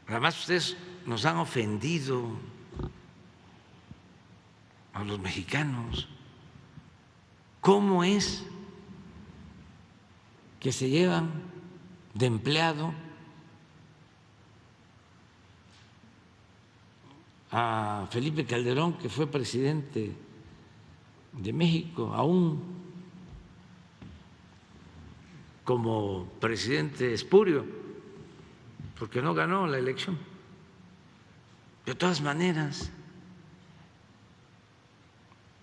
Además, ustedes nos han ofendido a los mexicanos. ¿Cómo es que se llevan de empleado a Felipe Calderón, que fue presidente de México, aún como presidente espurio, porque no ganó la elección? De todas maneras,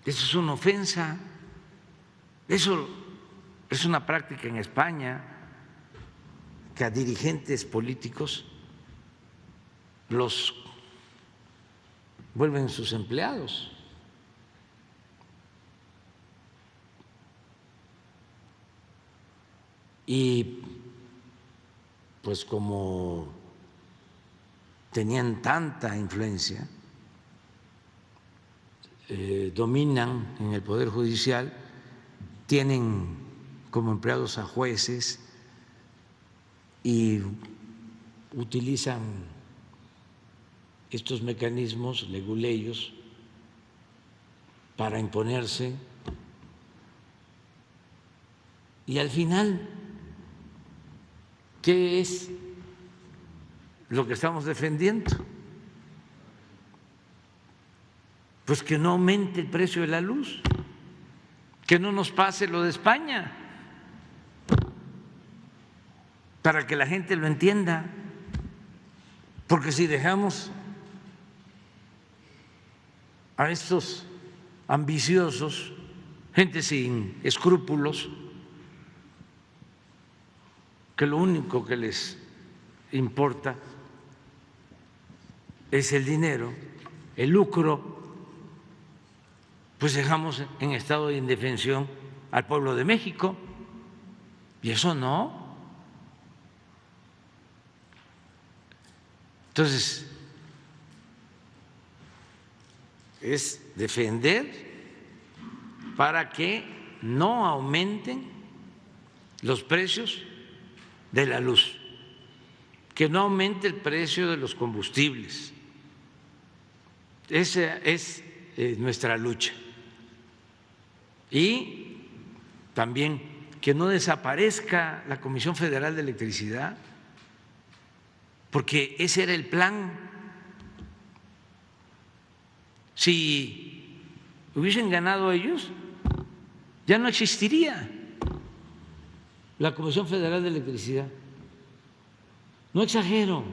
eso es una ofensa, eso es una práctica en España, que a dirigentes políticos los vuelven sus empleados. Y pues como tenían tanta influencia, dominan en el Poder Judicial, tienen como empleados a jueces y utilizan estos mecanismos leguleyos para imponerse, y al final, ¿qué es lo que estamos defendiendo? Pues que no aumente el precio de la luz, que no nos pase lo de España, para que la gente lo entienda, porque si dejamos a estos ambiciosos, gente sin escrúpulos, que lo único que les importa es el dinero, el lucro, pues dejamos en estado de indefensión al pueblo de México, y eso no. Entonces, es defender para que no aumenten los precios de la luz, que no aumente el precio de los combustibles. Esa es nuestra lucha. Y también que no desaparezca la Comisión Federal de Electricidad, porque ese era el plan. Si hubiesen ganado ellos, ya no existiría la Comisión Federal de Electricidad. No exagero,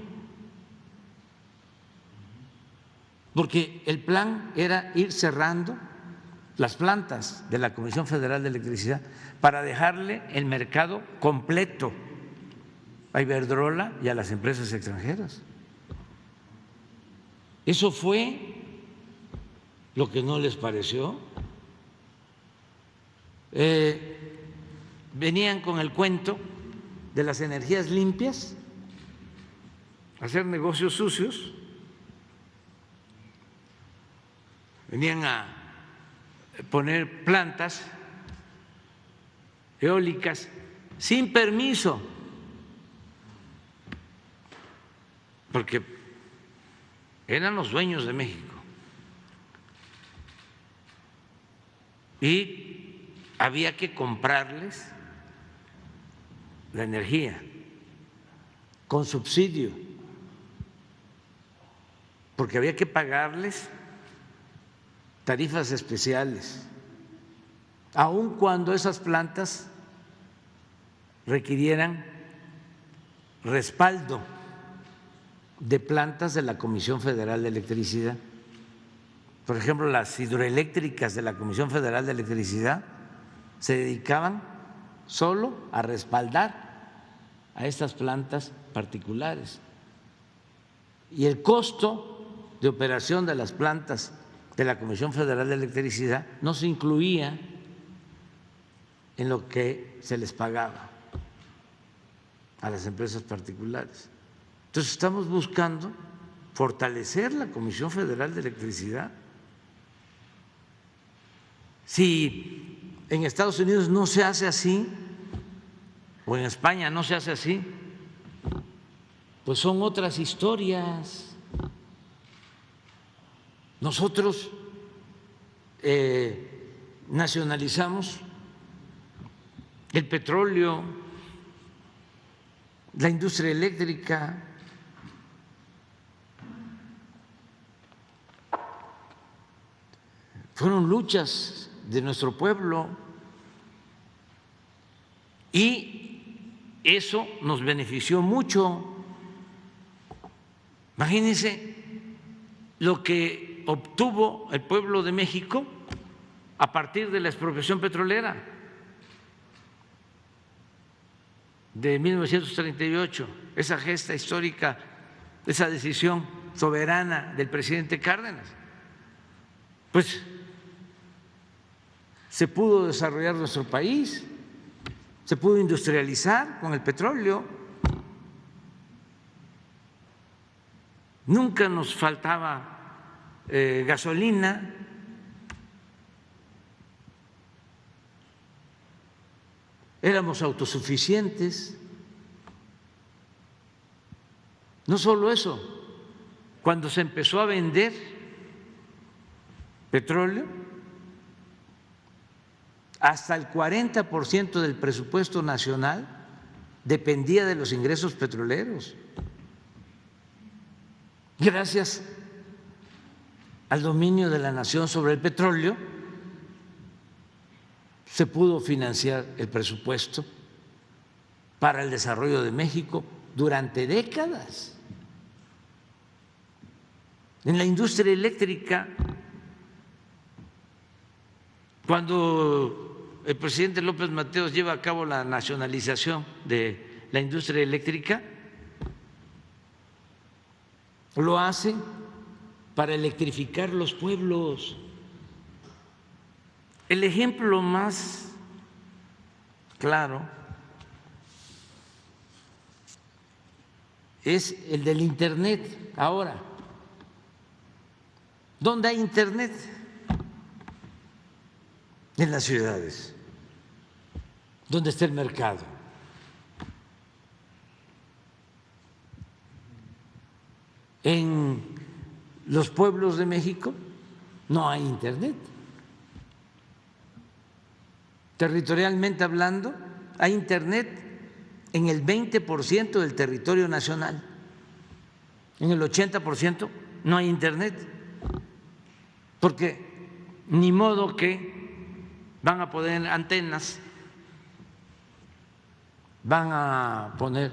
porque el plan era ir cerrando las plantas de la Comisión Federal de Electricidad para dejarle el mercado completo a Iberdrola y a las empresas extranjeras. Eso fue lo que no les pareció. Venían con el cuento de las energías limpias, hacer negocios sucios, venían a poner plantas eólicas sin permiso, porque eran los dueños de México y había que comprarles la energía con subsidio, porque había que pagarles tarifas especiales, aun cuando esas plantas requirieran respaldo de plantas de la Comisión Federal de Electricidad. Por ejemplo, las hidroeléctricas de la Comisión Federal de Electricidad se dedicaban solo a respaldar a estas plantas particulares, y el costo de operación de las plantas de la Comisión Federal de Electricidad no se incluía en lo que se les pagaba a las empresas particulares. Entonces estamos buscando fortalecer la Comisión Federal de Electricidad. Si en Estados Unidos no se hace así, o en España no se hace así, pues son otras historias. Nosotros nacionalizamos el petróleo, la industria eléctrica, fueron luchas de nuestro pueblo y eso nos benefició mucho. Imagínense lo que obtuvo el pueblo de México a partir de la expropiación petrolera de 1938, esa gesta histórica, esa decisión soberana del presidente Cárdenas. Pues se pudo desarrollar nuestro país, se pudo industrializar con el petróleo, nunca nos faltaba gasolina, éramos autosuficientes. No solo eso, cuando se empezó a vender petróleo, hasta el 40% del presupuesto nacional dependía de los ingresos petroleros. Gracias al dominio de la nación sobre el petróleo, se pudo financiar el presupuesto para el desarrollo de México durante décadas. En la industria eléctrica, cuando el presidente López Mateos lleva a cabo la nacionalización de la industria eléctrica, lo hace para electrificar los pueblos. El ejemplo más claro es el del Internet. Ahora, ¿dónde hay Internet? En las ciudades. ¿Dónde está el mercado? En los pueblos de México no hay Internet. Territorialmente hablando, hay Internet en el 20% del territorio nacional. En el 80% no hay Internet. Porque ni modo que van a poner antenas, van a poner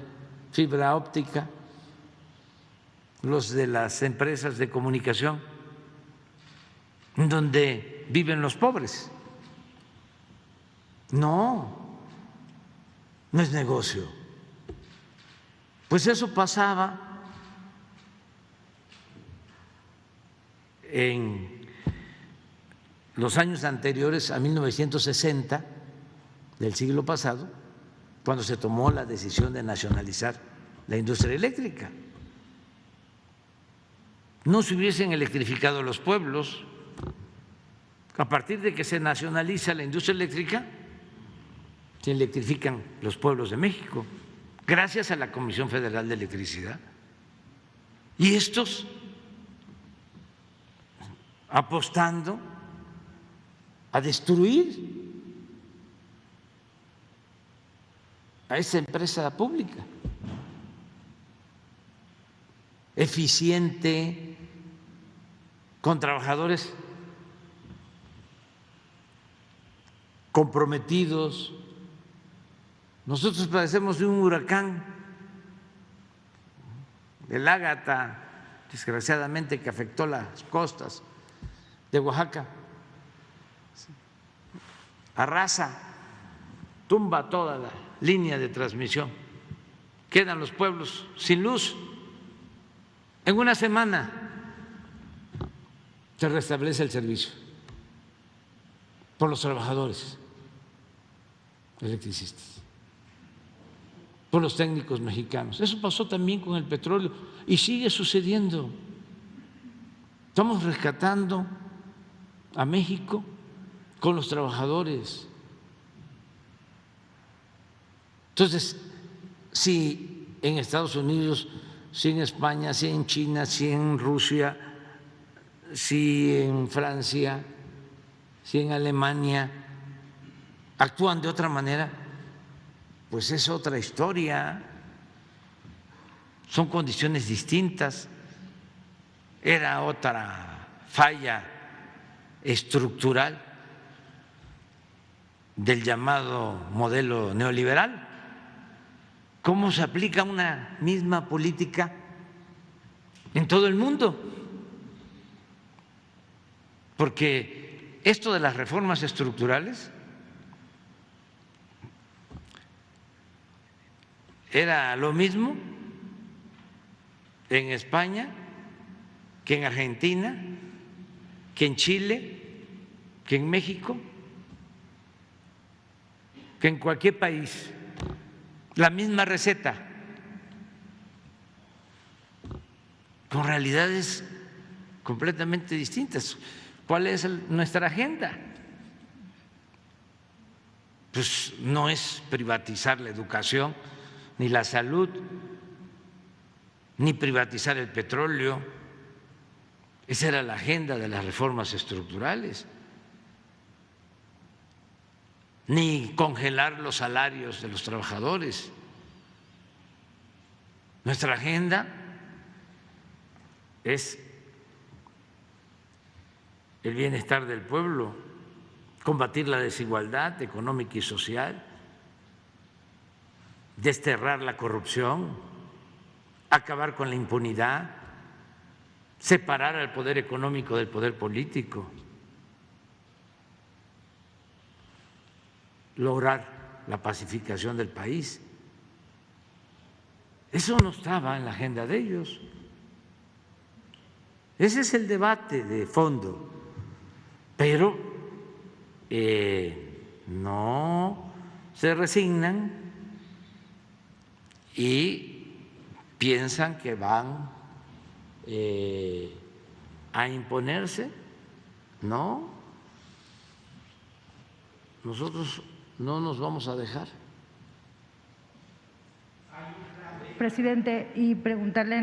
fibra óptica los de las empresas de comunicación donde viven los pobres. No, no es negocio. Pues eso pasaba en los años anteriores a 1960 del siglo pasado, cuando se tomó la decisión de nacionalizar la industria eléctrica. No se hubiesen electrificado los pueblos. A partir de que se nacionaliza la industria eléctrica, se electrifican los pueblos de México, gracias a la Comisión Federal de Electricidad. Y estos apostando a destruir a esa empresa pública, eficiente, con trabajadores comprometidos. Nosotros padecemos de un huracán, el Ágata, desgraciadamente, que afectó las costas de Oaxaca. Arrasa, tumba toda la línea de transmisión, quedan los pueblos sin luz. En una semana se restablece el servicio por los trabajadores electricistas, por los técnicos mexicanos. Eso pasó también con el petróleo y sigue sucediendo. Estamos rescatando a México con los trabajadores. Entonces, si en Estados Unidos si en España, si en China, si en Rusia, si en Francia, si en Alemania actúan de otra manera, pues es otra historia, son condiciones distintas, era otra falla estructural del llamado modelo neoliberal. ¿Cómo se aplica una misma política en todo el mundo? Porque esto de las reformas estructurales era lo mismo en España que en Argentina, que en Chile, que en México, que en cualquier país. La misma receta, con realidades completamente distintas. ¿Cuál es nuestra agenda? Pues no es privatizar la educación, ni la salud, ni privatizar el petróleo. Esa era la agenda de las reformas estructurales. Ni congelar los salarios de los trabajadores. Nuestra agenda es el bienestar del pueblo, combatir la desigualdad económica y social, desterrar la corrupción, acabar con la impunidad, separar al poder económico del poder político, lograr la pacificación del país. Eso no estaba en la agenda de ellos. Ese es el debate de fondo, pero no se resignan y piensan que van a imponerse. No, nosotros no nos vamos a dejar. Presidente, y preguntarle